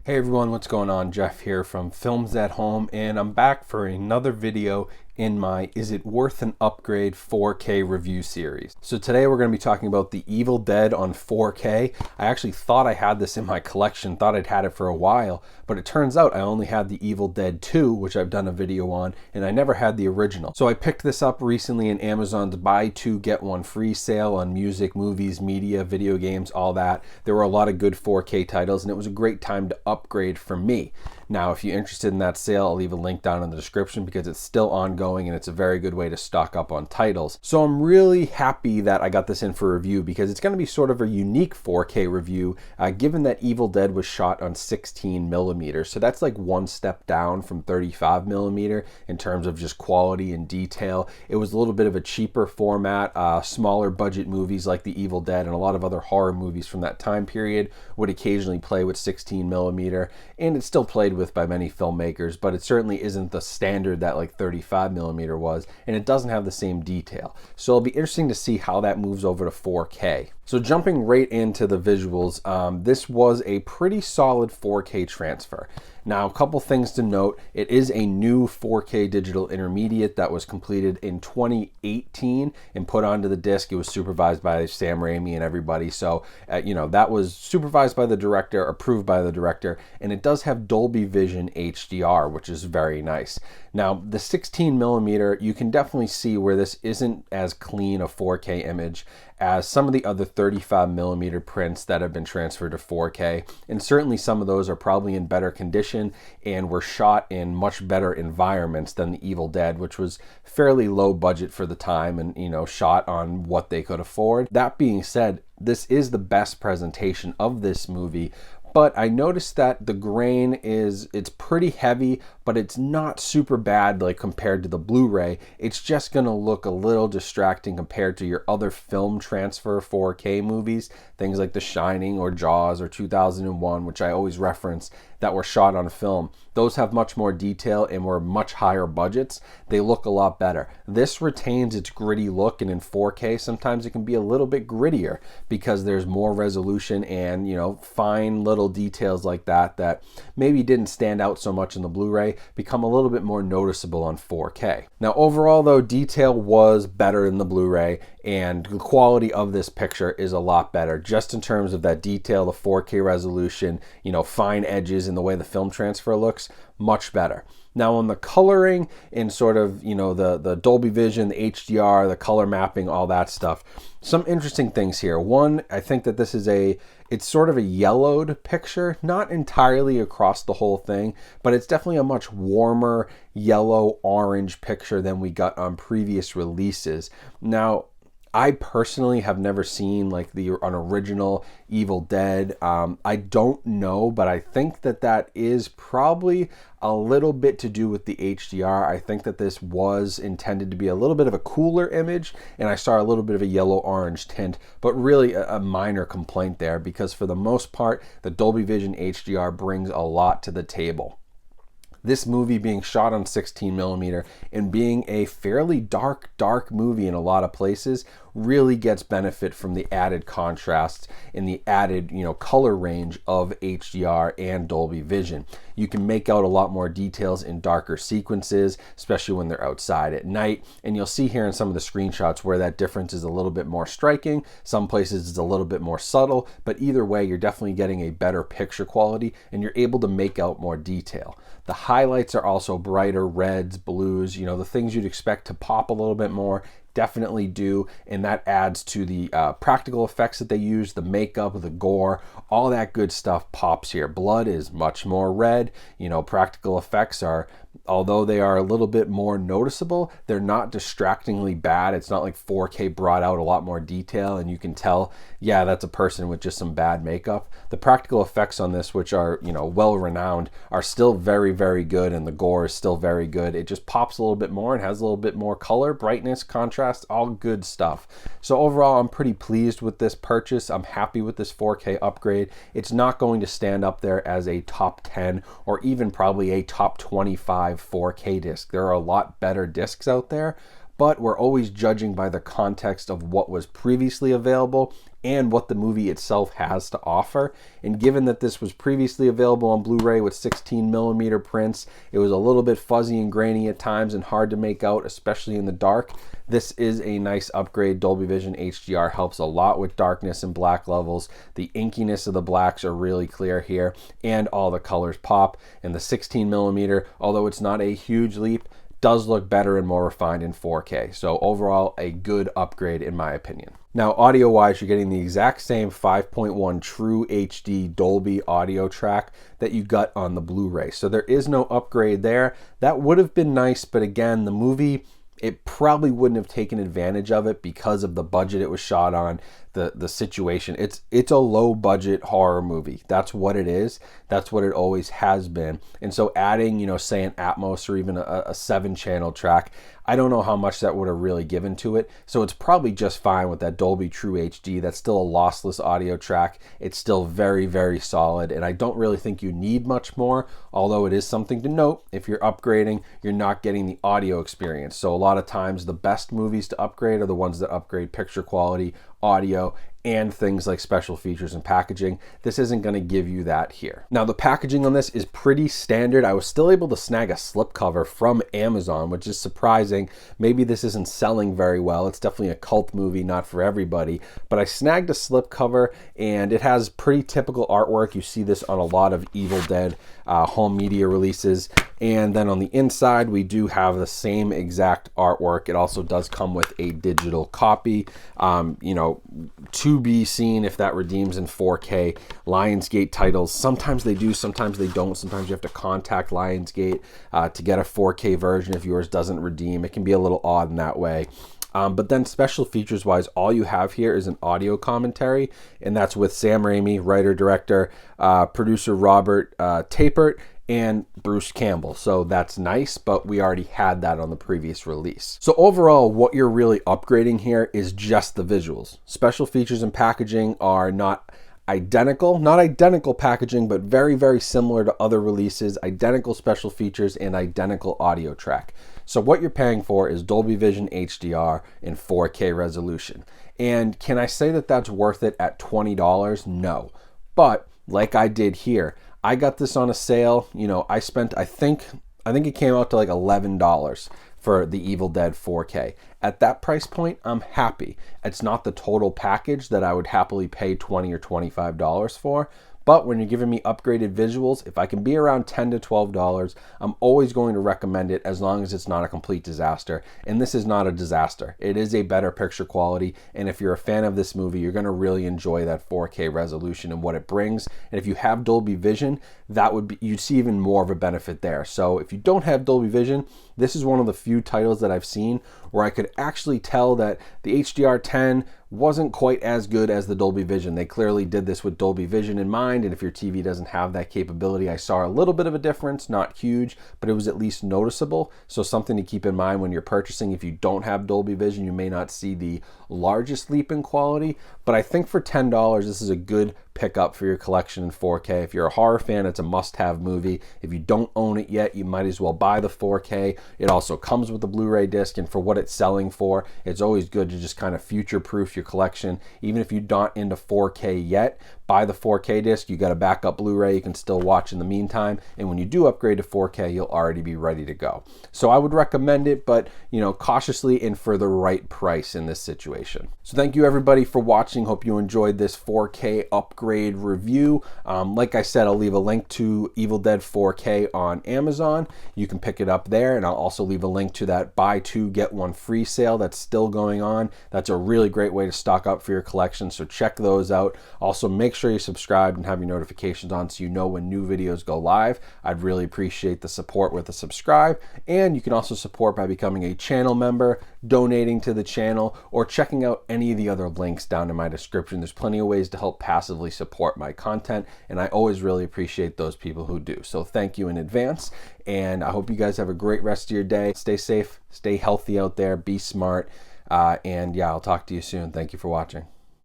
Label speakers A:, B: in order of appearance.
A: Hey everyone, what's going on? Jeff here from Films at Home, and I'm back for another video in my Is It Worth an Upgrade 4K review series. So today we're going to be talking about The Evil Dead on 4K. I actually thought I had this in my collection, thought I'd had it for a while, but it turns out I only had The Evil Dead 2, which I've done a video on, and I never had the original. So I picked this up recently in Amazon's buy two get one free sale on music, movies, media, video games, all that. There were a lot of good 4K titles, and it was a great time to upgrade for me. Now, if you're interested in that sale, I'll leave a link down in the description because it's still ongoing and it's a very good way to stock up on titles. So I'm really happy that I got this in for review because it's going to be sort of a unique 4K review, given that Evil Dead was shot on 16 millimeters. So that's like one step down from 35 millimeter in terms of just quality and detail. It was a little bit of a cheaper format. Smaller budget movies like The Evil Dead and a lot of other horror movies from that time period would occasionally play with 16 millimeter, and it's still played with by many filmmakers, but it certainly isn't the standard that like 35 millimeter was, and it doesn't have the same detail. So it'll be interesting to see how that moves over to 4K. So jumping right into the visuals, this was a pretty solid 4K transfer. Now, a couple things to note. It is a new 4K digital intermediate that was completed in 2018 and put onto the disc. It was supervised by Sam Raimi and everybody. So, that was supervised by the director, approved by the director, and it does have Dolby Vision HDR, which is very nice. Now, the 16 millimeter, you can definitely see where this isn't as clean a 4K image as some of the other 35 millimeter prints that have been transferred to 4K. And certainly some of those are probably in better condition and were shot in much better environments than The Evil Dead, which was fairly low budget for the time and, shot on what they could afford. That being said, this is the best presentation of this movie. But I noticed that the grain it's pretty heavy, but it's not super bad like compared to the Blu-ray. It's just gonna look a little distracting compared to your other film transfer 4K movies, things like The Shining or Jaws or 2001, which I always reference, that were shot on film. Those have much more detail and were much higher budgets. They look a lot better. This retains its gritty look, and in 4K sometimes it can be a little bit grittier because there's more resolution and fine little details like that maybe didn't stand out so much in the Blu-ray become a little bit more noticeable on 4K. Now overall though, detail was better in the Blu-ray and the quality of this picture is a lot better just in terms of that detail, the 4K resolution, fine edges in the way the film transfer looks, much better. Now on the coloring and sort of, the Dolby Vision, the HDR, the color mapping, all that stuff, some interesting things here. One, I think that this is it's sort of a yellowed picture, not entirely across the whole thing, but it's definitely a much warmer yellow-orange picture than we got on previous releases. Now, I personally have never seen like an original Evil Dead. I don't know, but I think that is probably a little bit to do with the HDR. I think that this was intended to be a little bit of a cooler image, and I saw a little bit of a yellow-orange tint, but really a minor complaint there because for the most part, the Dolby Vision HDR brings a lot to the table. This movie being shot on 16 millimeter and being a fairly dark movie in a lot of places really gets benefit from the added contrast and the added, color range of HDR and Dolby Vision. You can make out a lot more details in darker sequences, especially when they're outside at night. And you'll see here in some of the screenshots where that difference is a little bit more striking. Some places it's a little bit more subtle, but either way, you're definitely getting a better picture quality and you're able to make out more detail. The highlights are also brighter reds, blues, the things you'd expect to pop a little bit more definitely do, and that adds to the practical effects that they use, the makeup, the gore, all that good stuff pops here. Blood is much more red. Practical effects are, although they are a little bit more noticeable, they're not distractingly bad. It's not like 4K brought out a lot more detail and you can tell, yeah, that's a person with just some bad makeup. The practical effects on this, which are, well renowned, are still very, very good, and the gore is still very good. It just pops a little bit more and has a little bit more color, brightness, contrast, all good stuff. So overall, I'm pretty pleased with this purchase. I'm happy with this 4K upgrade. It's not going to stand up there as a top 10 or even probably a top 25 4K disc. There are a lot better discs out there, but we're always judging by the context of what was previously available and what the movie itself has to offer. And given that this was previously available on Blu-ray with 16mm prints, it was a little bit fuzzy and grainy at times and hard to make out, especially in the dark. This is a nice upgrade. Dolby Vision HDR helps a lot with darkness and black levels. The inkiness of the blacks are really clear here, and all the colors pop. And the 16mm, although it's not a huge leap, does look better and more refined in 4K. So overall, a good upgrade in my opinion. Now, audio-wise, you're getting the exact same 5.1 True HD Dolby audio track that you got on the Blu-ray. So there is no upgrade there. That would have been nice, but again, the movie, it probably wouldn't have taken advantage of it because of the budget it was shot on, the situation. It's a low budget horror movie. That's what it is. That's what it always has been. And so adding, say an Atmos or even a 7-channel track, I don't know how much that would have really given to it. So it's probably just fine with that Dolby True HD. That's still a lossless audio track. It's still very, very solid. And I don't really think you need much more, although it is something to note. If you're upgrading, you're not getting the audio experience. So a lot of times the best movies to upgrade are the ones that upgrade picture quality, audio, and things like special features and packaging. This isn't going to give you that here. Now, the packaging on this is pretty standard. I was still able to snag a slipcover from Amazon, which is surprising. Maybe this isn't selling very well. It's definitely a cult movie, not for everybody. But I snagged a slipcover, and it has pretty typical artwork. You see this on a lot of Evil Dead home media releases. And then on the inside, we do have the same exact artwork. It also does come with a digital copy, to be seen if that redeems in 4K. Lionsgate titles, sometimes they do, sometimes they don't. Sometimes you have to contact Lionsgate to get a 4K version if yours doesn't redeem. It can be a little odd in that way. But then special features wise, all you have here is an audio commentary, and that's with Sam Raimi, writer, director, producer Robert Tapert, and Bruce Campbell. So that's nice, but we already had that on the previous release. So overall, what you're really upgrading here is just the visuals. Special features and packaging are not identical packaging, but very, very similar to other releases, identical special features and identical audio track. So what you're paying for is Dolby Vision HDR in 4K resolution. And can I say that that's worth it at $20? No. But like I did here, I got this on a sale. I spent, I think it came out to like $11 for the Evil Dead 4K. At that price point, I'm happy. It's not the total package that I would happily pay $20 or $25 for. But when you're giving me upgraded visuals, if I can be around $10 to $12, I'm always going to recommend it as long as it's not a complete disaster. And this is not a disaster. It is a better picture quality. And if you're a fan of this movie, you're going to really enjoy that 4K resolution and what it brings. And if you have Dolby Vision, you'd see even more of a benefit there. So if you don't have Dolby Vision, this is one of the few titles that I've seen where I could actually tell that the HDR10 wasn't quite as good as the Dolby Vision. They clearly did this with Dolby Vision in mind, and if your TV doesn't have that capability, I saw a little bit of a difference, not huge, but it was at least noticeable. So something to keep in mind when you're purchasing. If you don't have Dolby Vision, you may not see the largest leap in quality, but I think for $10, this is a good pick up for your collection in 4K. If you're a horror fan, it's a must-have movie. If you don't own it yet, you might as well buy the 4K. It also comes with the Blu-ray disc, and for what it's selling for, it's always good to just kind of future-proof your collection. Even if you're not into 4K yet, buy the 4K disc. You got a backup Blu-ray you can still watch in the meantime, and when you do upgrade to 4K, you'll already be ready to go. So I would recommend it, but cautiously and for the right price in this situation. So thank you everybody for watching. Hope you enjoyed this 4K upgrade review. Like I said, I'll leave a link to Evil Dead 4K on Amazon. You can pick it up there, and I'll also leave a link to that buy two get one free sale that's still going on. That's a really great way to stock up for your collection, so check those out. Also, make sure you're subscribed and have your notifications on so you know when new videos go live. I'd really appreciate the support with a subscribe, and you can also support by becoming a channel member, donating to the channel, or checking out any of the other links down in my description. There's plenty of ways to help passively support my content, and I always really appreciate those people who do. So thank you in advance, and I hope you guys have a great rest of your day. Stay safe, stay healthy out there, be smart, and yeah, I'll talk to you soon. Thank you for watching.